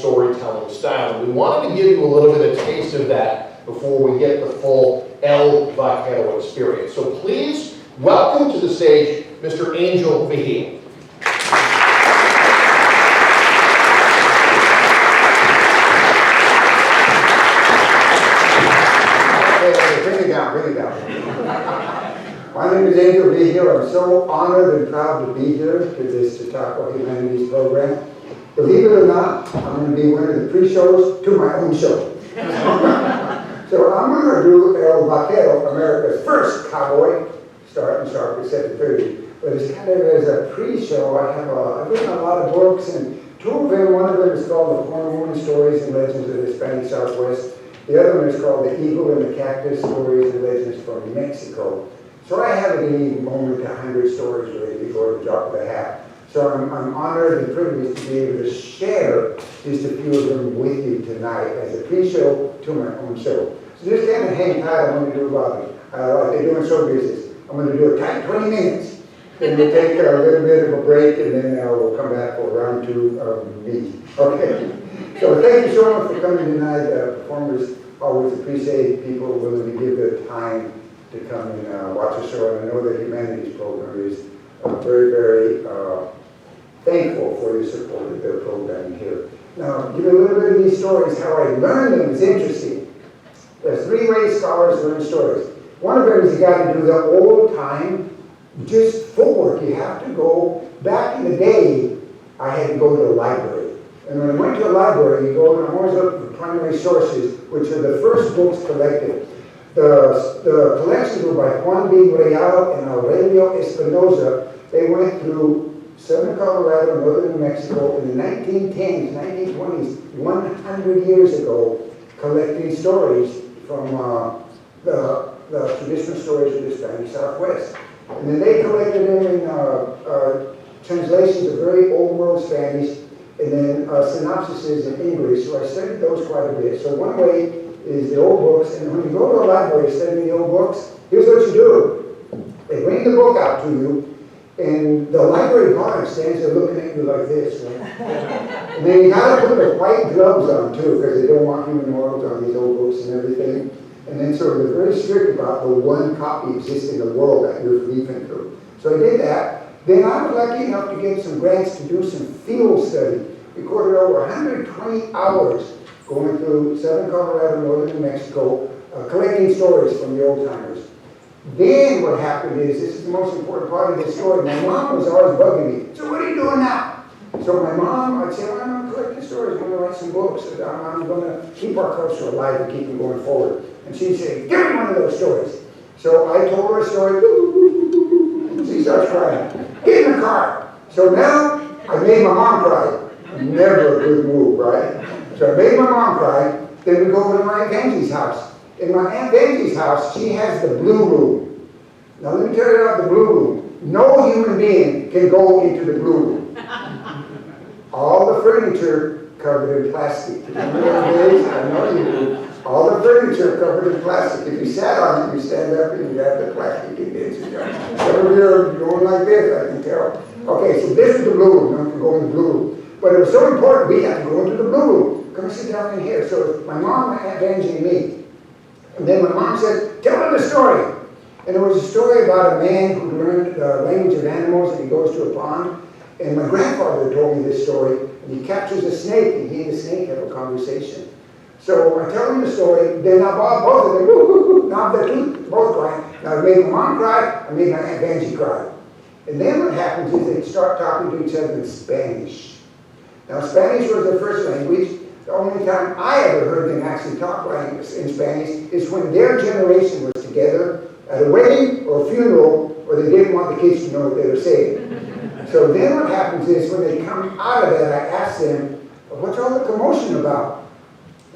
storytelling style. We wanted to give you a little bit of taste of that before we get the full El Vaquero experience. So please welcome to the stage Mr. Angel Vigil. Bring it down. My name is Angel Vigil. I'm so honored and proud to be here to this Chautauqua Humanities program. Believe it or not, I'm going to be one of the pre-shows to my own show. So I'm going to do El Vaquero, America's first cowboy, starting sharp at 7:30. But it's kind of as a pre-show. I've written a lot of books, and two of them, one of them is called The Corn Woman Stories and Legends of the Hispanic Southwest. The other one is called The Eagle and the Cactus Stories and Legends from Mexico. So I have at any moment 100 stories ready before the drop of the hat. So I'm honored and privileged to be able to share just a few of them with you tonight as a pre-show to my own show. So just kind of hang tight. I'm going to do about like they do in show business. I'm going to do a tight 20 minutes. Then we'll take a little bit of a break, and then we'll come back for round 2 of me. Okay. So thank you so much for coming tonight. Performers always appreciate people willing to give their time to come and watch the show. And I know the Humanities program is very, very thankful for your support of their programming here. Now, give you a little bit of these stories. How I learned them is interesting. There's 3 ways scholars learn stories. One of them is you got to do the old time, just footwork. You have to go. Back in the day, I had to go to the library. And when I went to the library, you go and I'm always looking for primary sources, which are the first books collected. The collections were by Juan B. Real and Aurelio Espinosa. They went through southern Colorado, northern New Mexico in the 1910s, 1920s, 100 years ago, collecting stories from the traditional stories of the Hispanic Southwest. And then they collected them in translations of very old world Spanish, and then synopsises in English. So I studied those quite a bit. So one way is the old books, and when you go to a library studying the old books, here's what you do. They bring the book out to you, and the library guard stands there looking at you like this. Right? And then you gotta put the white gloves on too, because they don't want human oils on these old books and everything. And then so they're very strict about the one copy exists in the world that you're leafing through. So I did that. Then I was lucky enough to get some grants to do some field study. Recorded over 120 hours going through southern Colorado, northern New Mexico, collecting stories from the old timers. Then what happened is, this is the most important part of the story, my mom was always bugging me. So what are you doing now? So my mom, I'd say, well, I'm collecting stories, I'm going to write some books, I'm going to keep our culture alive and keep them going forward. And she'd say, give me one of those stories. So I told her a story, and she starts crying. Get in the car. So now I made my mom cry. Never a good move, right? So I made my mom cry. Then we go over to my Aunt Angie's house. In my Aunt Angie's house, she has the blue room. Now let me tell you about the blue room. No human being can go into the blue room. All the furniture covered in plastic. Remember those days? I know you do. All the furniture covered in plastic. If you sat on it, you stand up and you have the plastic condenser. Some of you are going like this, I can tell. Okay, so this is the blue room. Now we can go in the blue room. But it was so important, we had to go into the blue room. Come sit down in here. So my mom, Aunt Angie, and me. And then my mom said, tell them the story. And it was a story about a man who learned the language of animals and he goes to a pond. And my grandfather told me this story. And he captures a snake and he and the snake have a conversation. So I tell them the story. Then I bought both of them. Now they're both crying. Now I made my mom cry. I made my Aunt Angie cry. And then what happens is they start talking to each other in Spanish. Now Spanish was their first language. The only time I ever heard them actually talk in Spanish is when their generation was together at a wedding or a funeral where they didn't want the kids to know what they were saying. So then what happens is when they come out of that, I asked them, what's all the commotion about?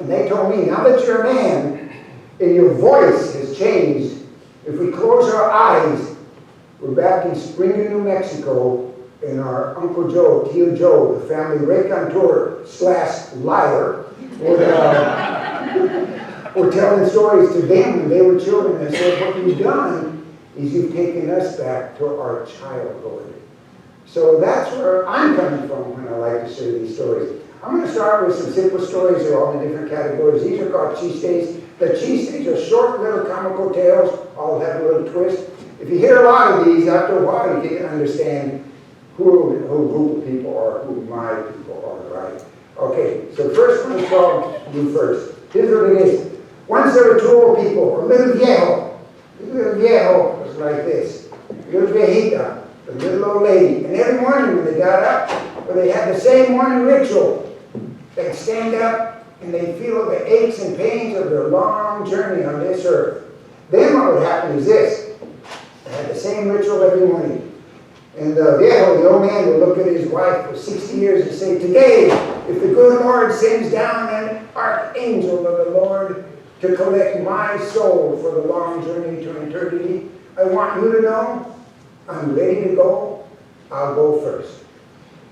And they told me, now that you're a man and your voice has changed, if we close our eyes, we're back in Springfield, New Mexico, and our Uncle Joe, Tio Joe, the family raconteur/liar, were telling stories to them when they were children and said, what you've done is you've taken us back to our childhood. So that's where I'm coming from when I like to share these stories. I'm going to start with some simple stories. They're all in different categories. These are called cheesesteaks. The cheesesteaks are short little comical tales, all have a little twist. If you hear a lot of these, after a while you can understand who group of people are, who my people are, right? Okay, so first one is called You First. Here's what it is. Once there were two old people, a little viejo. The little viejo was like this. Little viejita, the little old lady. And every morning when they got up, well, they had the same morning ritual. They'd stand up and they'd feel the aches and pains of their long journey on this earth. Then what would happen is this. They had the same ritual every morning. And the viejo, the old man, would look at his wife for 60 years and say, today, if the good Lord sends down an archangel of the Lord to collect my soul for the long journey to eternity, I want you to know I'm ready to go. I'll go first.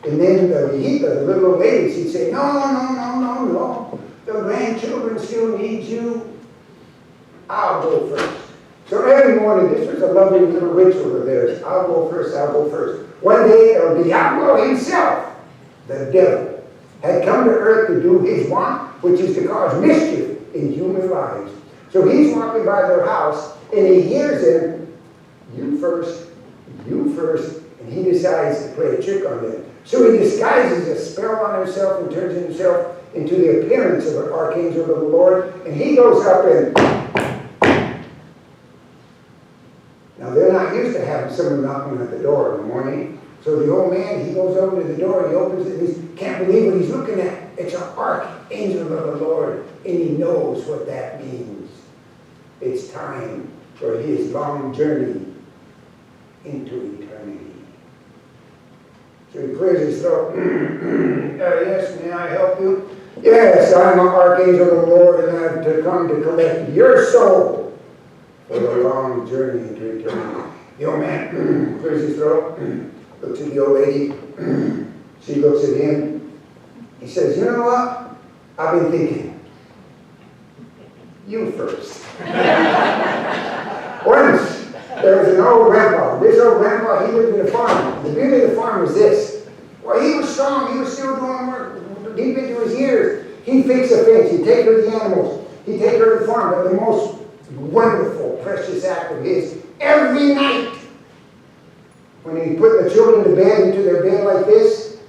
And then the viejita, the little old lady, she'd say, no. The grandchildren still need you. I'll go first. So every morning, this was a lovely little ritual of theirs. I'll go first. One day, El Diablo himself, the devil, had come to earth to do his want, which is to cause mischief in human lives. So he's walking by their house, and he hears them, you first, and he decides to play a trick on them. So he disguises a spell on himself and turns himself into the appearance of an archangel of the Lord, and he goes up and... Now, they're not used to having someone knocking at the door in the morning. So the old man, he goes over to the door, he opens it, and he can't believe what he's looking at. It's an archangel of the Lord, and he knows what that means. It's time for his long journey into eternity. So he clears his throat. Yes, may I help you? Yes, I'm an archangel of the Lord, and I've come to collect your soul for the long journey into eternity. The old man clears his throat, looks at the old lady. She looks at him. He says, you know what? I've been thinking. You first. Once, there was an old grandpa. This old grandpa, he lived in a farm. The beauty of the farm was this. Well, he was strong. He was still doing work deep into his years. He'd fix a fence. He'd take care of the animals. He'd take care of the farm. But the most wonderful, precious act of his, every night, when he put the children to bed, into their bed like this,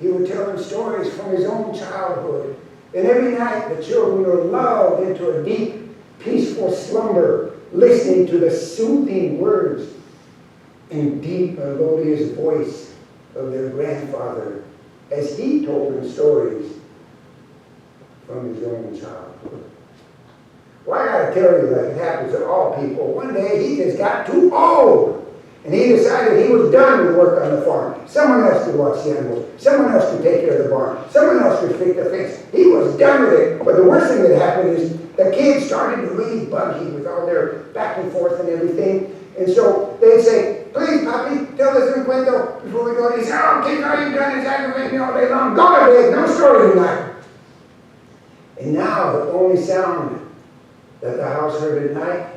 he would tell them stories from his own childhood. And every night, the children were lulled into a deep, peaceful slumber, listening to the soothing words and deep, melodious voice of their grandfather as he told them stories from his own childhood. Well, I gotta tell you that it happens to all people. One day he just got too old. And he decided he was done with work on the farm. Someone else could watch the animals. Someone else could take care of the barn. Someone else could fix the fence. He was done with it. But the worst thing that happened is the kids started to really bug him with all their back and forth and everything. And so they'd say, please, Papi, tell us un cuento before we go. And he'd say, oh, kid, all you've done is aggravate me all day long. Go to bed, no story tonight. And now the only sound that the house heard at night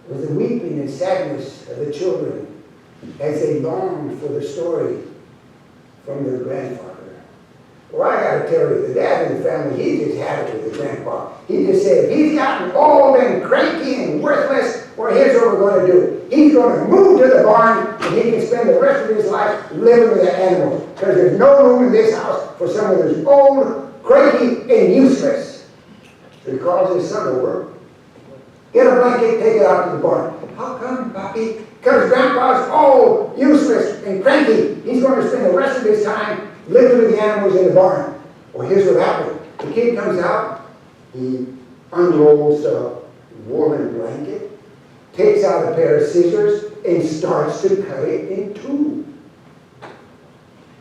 was the weeping and sadness of the children as they longed for the story from their grandfather. Well, I gotta tell you, the dad in the family, he just had it with the grandpa. He just said, if he's gotten old and cranky and worthless, well, here's what we're going to do. He's going to move to the barn, and he can spend the rest of his life living with the animals. Because there's no room in this house for someone who's old, cranky, and useless. So he calls his son over. Get a blanket, take it out to the barn. How come, Papi? Because Grandpa's old, useless, and cranky. He's going to spend the rest of his time living with the animals in the barn. Well, here's what happened. The kid comes out, he unrolls a woolen blanket, takes out a pair of scissors, and starts to cut it in two.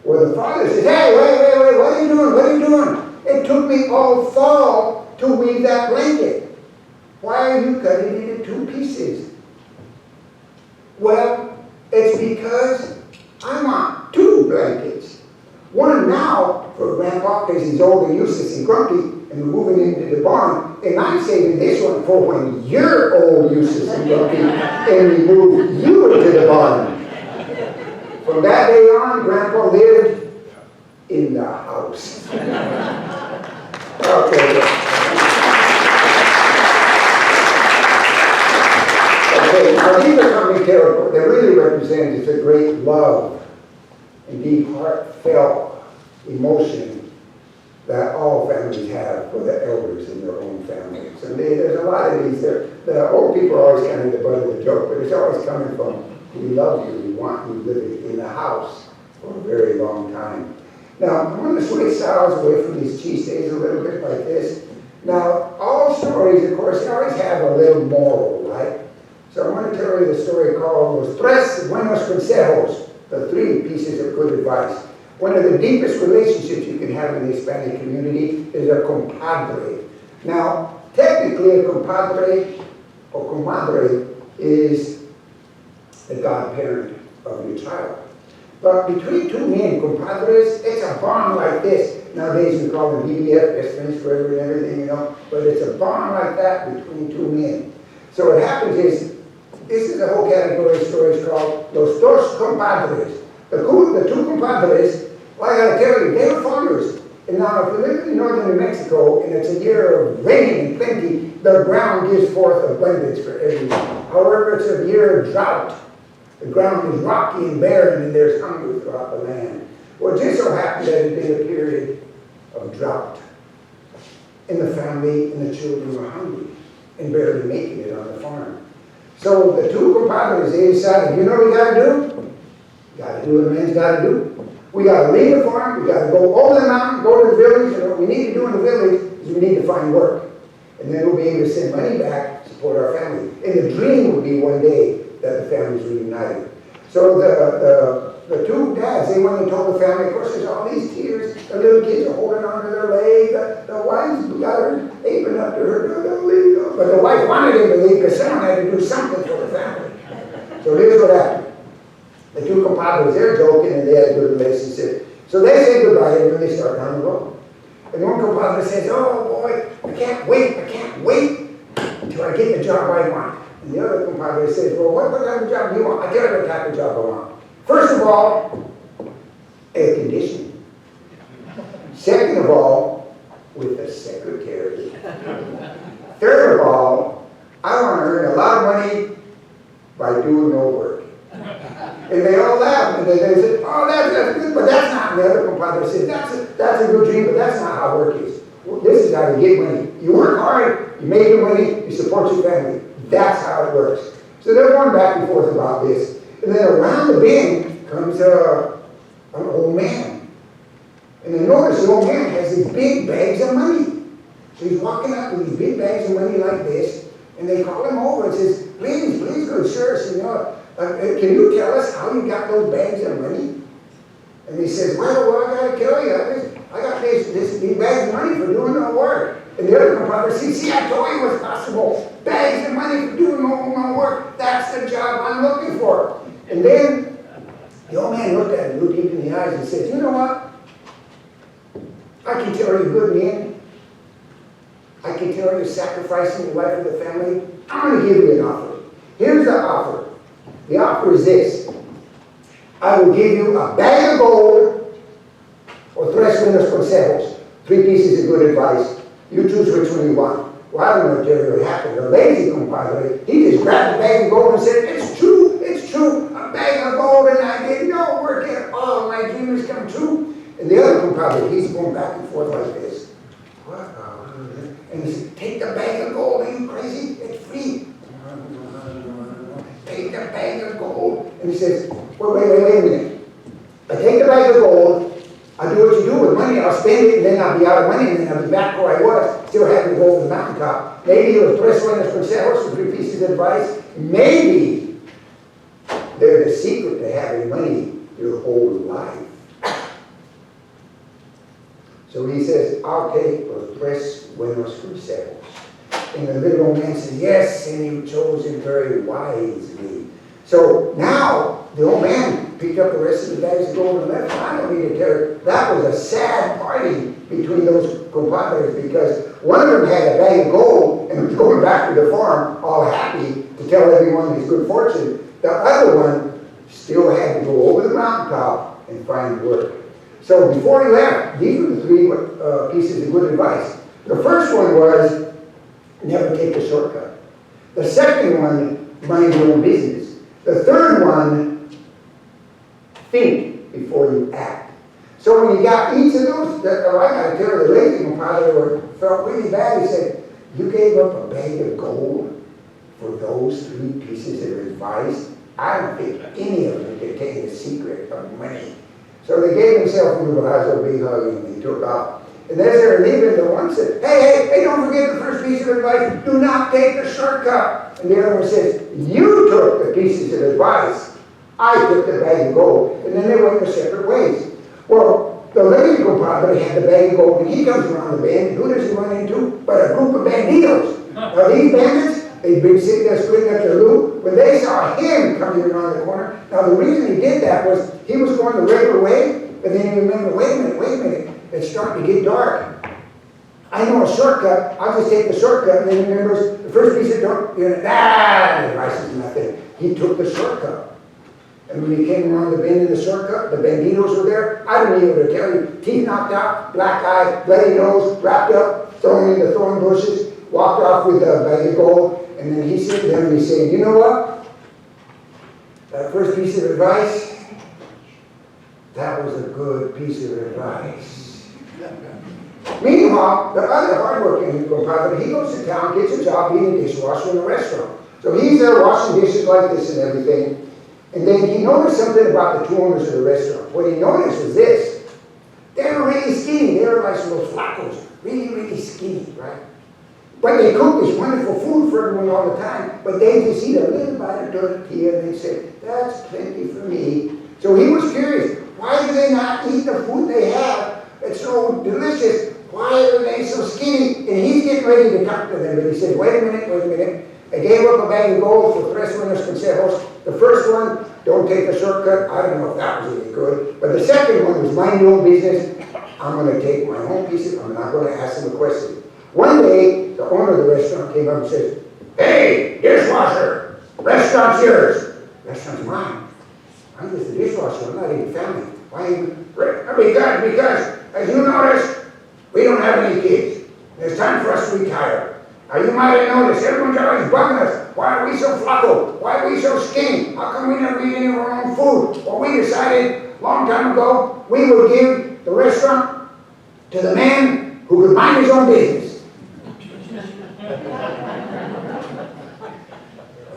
Well, the father says, hey, wait, what are you doing? What are you doing? It took me all fall to weave that blanket. Why are you cutting it into two pieces? Well, it's because I want two blankets. One now for Grandpa because he's old and useless and grumpy and we're moving into the barn. And I'm saving this one for when you're old, useless, and grumpy and we move you into the barn. From that day on, Grandpa lived in the house. Okay. Okay, now these are coming terrible. They really represent is a great love and deep heartfelt emotion that all families have for the elders in their own families. And there's a lot of these. The old people are always kind of the butt of the joke, but it's always coming from, we love you, we want you living in the house for a very long time. Now, I'm going to switch styles away from these cheese days a little bit like this. Now, all stories, of course, they always have a little moral, right? So I'm going to tell you the story called Los Tres Buenos Consejos, the 3 pieces of good advice. One of the deepest relationships you can have in the Hispanic community is a compadre. Now, technically, a compadre or comadre is the godparent of your child. But between 2 men, compadres, it's a bond like this. Nowadays we call them BBF, best friends forever and everything, you know. But it's a bond like that between 2 men. So what happens is, this is a whole category of stories called Los Dos Compadres. The 2 compadres, well, I gotta tell you, they were farmers. And now, if you live in northern New Mexico and it's a year of rain and plenty, the ground gives forth abundance for everyone. However, it's a year of drought. The ground is rocky and barren, and there's hunger throughout the land. Well, it just so happened that it had been a period of drought. And the family and the children were hungry and barely making it on the farm. So the 2 compadres, they decided, you know what we got to do? Got to do what a man's got to do. We got to leave the farm, we got to go over the mountain, go to the village, and what we need to do in the village is we need to find work. And then we'll be able to send money back to support our family. And the dream would be one day that the families reunited. So the 2 dads, they went and told the family, of course there's all these tears, the little kids are holding on to their leg, the wife's got her apron up to her, don't leave, don't. But the wife wanted him to leave because someone had to do something for the family. So here's what happened. The 2 compadres, they're joking and they had a good relationship. So they say goodbye and then they start down the road. And one compadre says, oh boy, I can't wait until I get the job I want. And the other compadre says, well, what type of job do you want? I tell you what type of job I want. First of all, air conditioning. Second of all, with a secretary. Third of all, I want to earn a lot of money by doing no work. And they all laughed, and they said, oh, that's good, but that's not. And the other compadre said, that's a good dream, but that's not how work is. Well, this is how you get money. You work hard, you make your money, you support your family. That's how it works. So they're going back and forth about this. And then around the bend comes an old man. And then notice the old man has these big bags of money. So he's walking up with these big bags of money like this, and they call him over and says, please, good sir, senor, can you tell us how you got those bags of money? And he says, well, I got to tell you, I got these bags of money for doing no work. And the other compadre says, see, I told you it was possible. Bags of money for doing no work. That's the job I'm looking for. And then the old man looked at him, looked deep in the eyes and said, you know what? I can tell you're good men. I can tell you're sacrificing the life of the family. I'm going to give you an offer. Here's the offer. The offer is this. I will give you a bag of gold or 3 buenos consejos, 3 pieces of good advice. You choose which one you want. Well, I don't know, Jerry, what happened. The lazy compadre, he just grabbed the bag of gold and said, it's true, a bag of gold, and I did no work at all. My dream has come true. And the other compadre, he's going back and forth like this. What? And he said, take the bag of gold, are you crazy? It's free. Take the bag of gold. And he says, wait a minute. I take the bag of gold, I do what you do with money, I'll spend it, and then I'll be out of money, and then I'll be back where I was, still having to go over the mountaintop. Maybe it was 3 buenos consejos, 3 pieces of advice. Maybe they're the secret to having money your whole life. So he says, I'll take los 3 buenos consejos. And the little old man said, yes, and you chose it very wisely. So now the old man picked up the rest of the bags of gold and left. I don't need to tell you, that was a sad party between those compadres because one of them had a bag of gold and was going back to the farm all happy to tell everyone his good fortune. The other one still had to go over the mountaintop and find work. So before he left, these were the three pieces of good advice. The first one was, never take a shortcut. The second one, mind your own business. The third one, think before you act. So when he got each of those, I got to tell you, the lazy compadre felt really bad. He said, you gave up a bag of gold for those three pieces of advice? I don't think any of them contained the secret of money. So they gave themselves a little big hug and they took off. And as they were leaving, the one said, hey, don't forget the first piece of advice. Do not take the shortcut. And the other one says, you took the pieces of advice. I took the bag of gold. And then they went their separate ways. Well, the lady compadre had the bag of gold, and he comes around the bend, and who does he run into but a group of banditos? Now these bandits, they'd been sitting there splitting up their loot. When they saw him coming around the corner, now the reason he did that was he was going the regular way, but then he remembered, wait a minute, it's starting to get dark. I know a shortcut, I'll just take the shortcut, and then he remembers the first piece of the advice is nothing. He took the shortcut. And when he came around the bend in the shortcut, the banditos were there. I don't even know to tell you. Teeth knocked out, black eye, bloody nose, wrapped up, thrown in the thorn bushes, walked off with a bag of gold. And then he sat down and he said, you know what? That first piece of advice, that was a good piece of advice. Meanwhile, the other hardworking compadre, he goes to town, gets a job being a dishwasher in a restaurant. So he's there washing dishes like this and everything. And then he noticed something about the two owners of the restaurant. What he noticed was this. They were really skinny. They were like some little flacos. Really, really skinny, right? But they cook this wonderful food for everyone all the time. But they just eat a little bite of tortilla and they say, that's plenty for me. So he was curious. Why do they not eat the food they have that's so delicious? Why are they so skinny? And he's getting ready to talk to them. But he said, wait a minute. I gave up a bag of gold for tres buenos consejos. The first one, don't take the shortcut. I don't know if that was any good. But the second one was mind your own business. I'm going to take my own piece of it. I'm not going to ask them a question. One day, the owner of the restaurant came up and said, hey, dishwasher, restaurant's yours. Restaurant's mine. I'm just a dishwasher. I'm not even family. Why are you? Because, as you notice, we don't have any kids. It's time for us to retire. Now you might have noticed, everyone's always bugging us. Why are we so flaco? Why are we so skinny? How come we never eat any of our own food? Well, we decided a long time ago we would give the restaurant to the man who could mind his own business.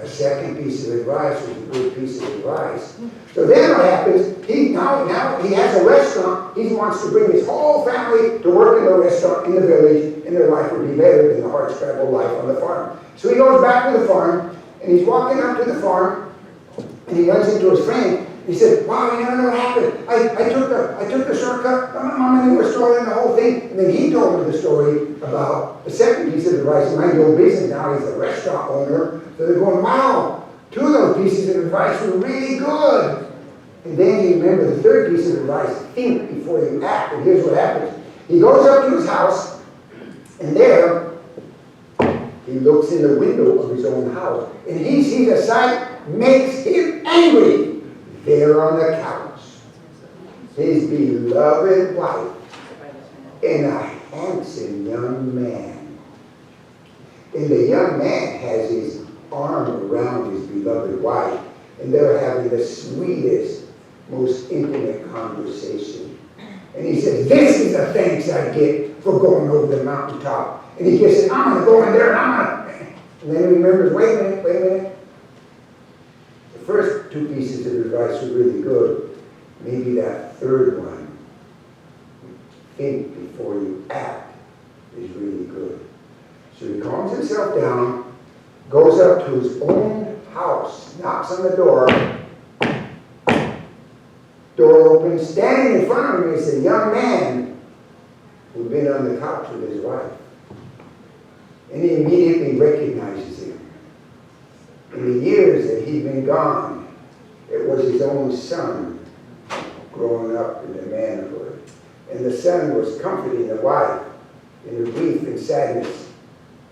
A second piece of advice was a good piece of advice. So then what happens, now he has a restaurant. He wants to bring his whole family to work in the restaurant in the village, and their life would be better than the hard-scrabble life on the farm. So he goes back to the farm, and he's walking up to the farm, and he runs into his friend. He said, wow, you never know what happened. I took the shortcut. My money was thrown in the whole thing. And then he told me the story about the second piece of advice. Mind your own business. Now he's a restaurant owner. So they're going, wow, two of those pieces of advice were really good. And then he remembered the third piece of advice, think before you act. And here's what happens. He goes up to his house, and there he looks in the window of his own house, and he sees a sight makes him angry. There on the couch, his beloved wife and a handsome young man. And the young man has his arm around his beloved wife, and they're having the sweetest, most intimate conversation. And he says, this is the thanks I get for going over the mountaintop. And he says, I'm going to go in there and I'm going to... And then he remembers, wait a minute. The first two pieces of advice were really good. Maybe that third one, think before you act, is really good. So he calms himself down, goes up to his own house, knocks on the door. Door opens, standing in front of him is a young man who'd been on the couch with his wife. And he immediately recognizes him. In the years that he'd been gone, it was his own son growing up into manhood. And the son was comforting the wife in her grief and sadness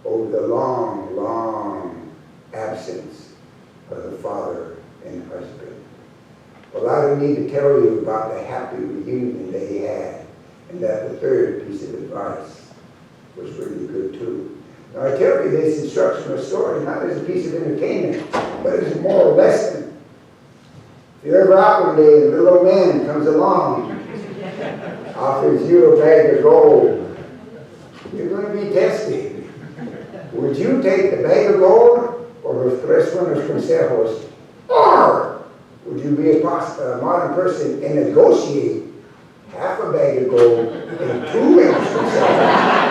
over the long, long absence of the father and husband. Well, I don't need to tell you about the happy reunion they had, and that the third piece of advice was really good too. Now I tell you this instructional story not as a piece of entertainment, but as a moral lesson. If you're ever out one day and a little old man comes along, offers you a bag of gold, you're going to be tested. Would you take the bag of gold or los 3 buenos consejos? Or would you be a modern person and negotiate half a bag of gold and 2 buenos consejos?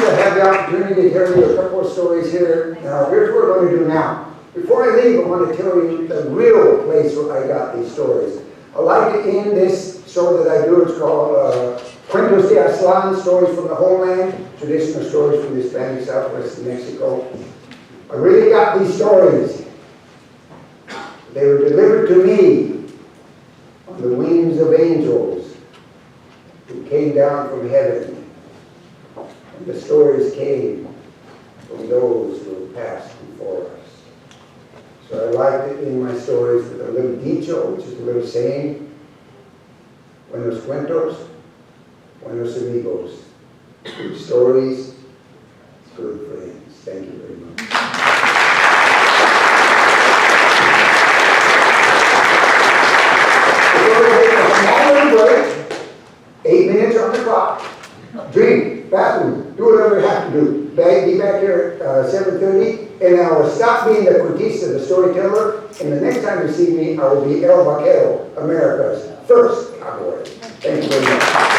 I have the opportunity to tell you a couple of stories here. Now, here's what we're going to do now. Before I leave, I want to tell you the real place where I got these stories. I like to end this show that I do. It's called Cuentos de Aztlán, Stories from the Homeland, traditional stories from the Spanish Southwest of Mexico. I really got these stories. They were delivered to me on the wings of angels who came down from heaven. The stories came from those who passed before us. So I like to end my stories with a little dicho, which is a little saying. Buenos cuentos, buenos amigos. Good stories, good friends. Thank you very much. We're going to take a small little break. 8 minutes on the clock. Drink, bathroom, do whatever you have to do. Be back here at 7:30, and I will stop being the cuentista, the storyteller, and the next time you see me, I will be El Vaquero, America's first cowboy. Thank you very much.